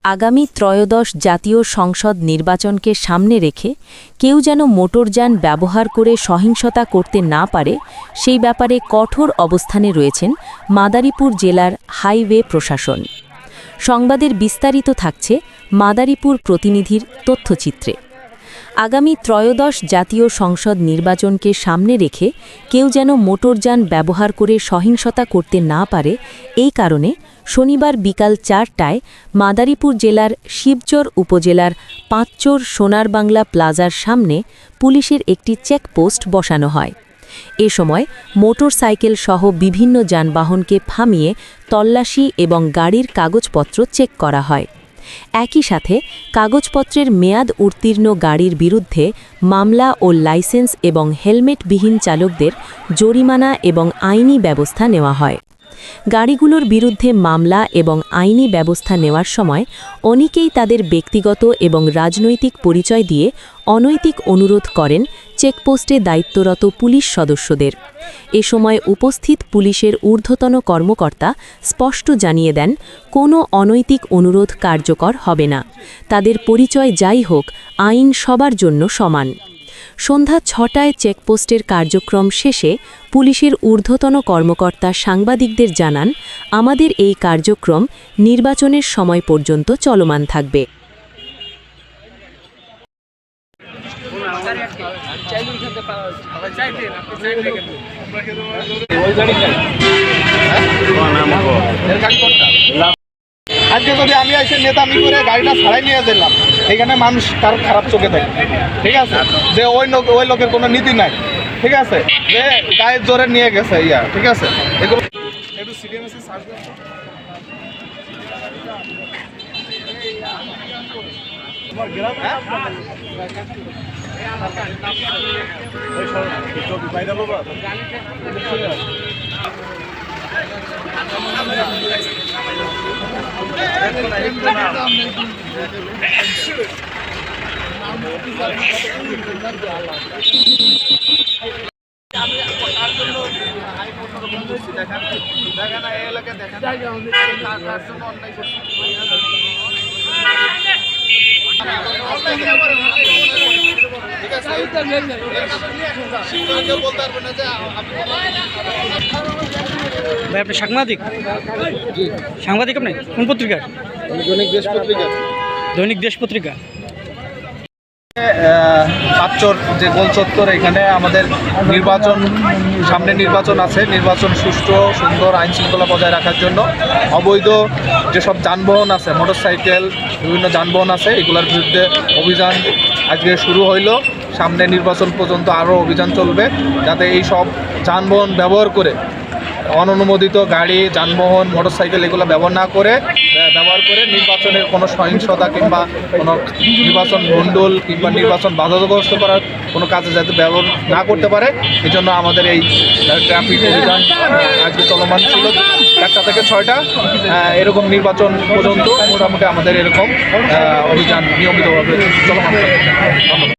আগামী ত্রয়োদশ জাতীয় সংসদ নির্বাচনকে সামনে রেখে কেউ যেন মোটরযান ব্যবহার করে সহিংসতা করতে না পারে সেই ব্যাপারে কঠোর অবস্থানে রয়েছেন মাদারীপুর জেলার হাইওয়ে প্রশাসন। সংবাদের বিস্তারিত থাকছে মাদারীপুর প্রতিনিধির তথ্যচিত্রে। আগামী ত্রয়োদশ জাতীয় সংসদ নির্বাচনকে সামনে রেখে কেউ যেন মোটরযান ব্যবহার করে সহিংসতা করতে না পারে এই কারণে শনিবার বিকাল ৪টায় মাদারীপুর জেলার শিবচর উপজেলার পাঁচচর সোনার বাংলা প্লাজার সামনে পুলিশের একটি চেকপোস্ট বসানো হয়। এ সময় মোটরসাইকেল সহ বিভিন্ন যানবাহনকে থামিয়ে তল্লাশি এবং গাড়ির কাগজপত্র চেক করা হয়। একই সাথে কাগজপত্রের মেয়াদ উত্তীর্ণ গাড়ির বিরুদ্ধে মামলা ও লাইসেন্স এবং হেলমেটবিহীন চালকদের জরিমানা এবং আইনি ব্যবস্থা নেওয়া হয়। গাড়িগুলোর বিরুদ্ধে মামলা এবং আইনি ব্যবস্থা নেওয়ার সময় অনেকেই তাদের ব্যক্তিগত এবং রাজনৈতিক পরিচয় দিয়ে অনৈতিক অনুরোধ করেন চেকপোস্টে দায়িত্বরত পুলিশ সদস্যদের। এ সময় উপস্থিত পুলিশের ঊর্ধ্বতন কর্মকর্তা স্পষ্ট জানিয়ে দেন, কোনো অনৈতিক অনুরোধ কার্যকর হবে না। তাদের পরিচয় যাই হোক, আইন সবার জন্য সমান। সন্ধ্যা ৬টায় চেকপোস্টের কার্যক্রম শেষে পুলিশের ঊর্ধ্বতন কর্মকর্তা সাংবাদিকদের জানান, আমাদের এই কার্যক্রম নির্বাচনের সময় পর্যন্ত চলমান থাকবে। আজকে যদি আমি এসে নেতামি করে গাড়িটা ছাড়াই নিয়ে দিলাম, এখানে মানুষ তার খারাপ চোখে দেখে, ঠিক আছে, যে ওই লোকের কোনো নীতি নাই, ঠিক আছে, যে গায়ের জোরে নিয়ে গেছে ঠিক আছে, এগুলো একটু সিরিয়াসলি সার্চ ভাই আপনি সাংবাদিক? সাংবাদিক আপনি কোন পত্রিকার? দৈনিক দেশ পত্রিকা। পাঁচচর যে গোল চত্বর, এখানে আমাদের সামনে নির্বাচন আছে। নির্বাচন সুষ্ঠু সুন্দর আইন শৃঙ্খলা বজায় রাখার জন্য অবৈধ যেসব যানবাহন আছে, মোটরসাইকেল বিভিন্ন যানবাহন আছে, এগুলোর বিরুদ্ধে অভিযান আজকে শুরু হইল। সামনে নির্বাচন পর্যন্ত আরও অভিযান চলবে, যাতে এই সব যানবাহন ব্যবহার করে অননুমোদিত গাড়ি, যানবাহন, মোটরসাইকেল এগুলো ব্যবহার করে নির্বাচনের কোনো সহিংসতা কিংবা কোনো নির্বাচন ভণ্ডুল কিংবা নির্বাচন বাধাগ্রস্ত করার কোনো কাজে যাতে ব্যবহার না করতে পারে, এই জন্য আমাদের এই ট্রাফিক অভিযান আজকে চলমান ছিল 1টা থেকে 6টা। এরকম নির্বাচন পর্যন্ত মোটামুটি আমাদের এরকম অভিযান নিয়মিতভাবে চলমান। ধন্যবাদ।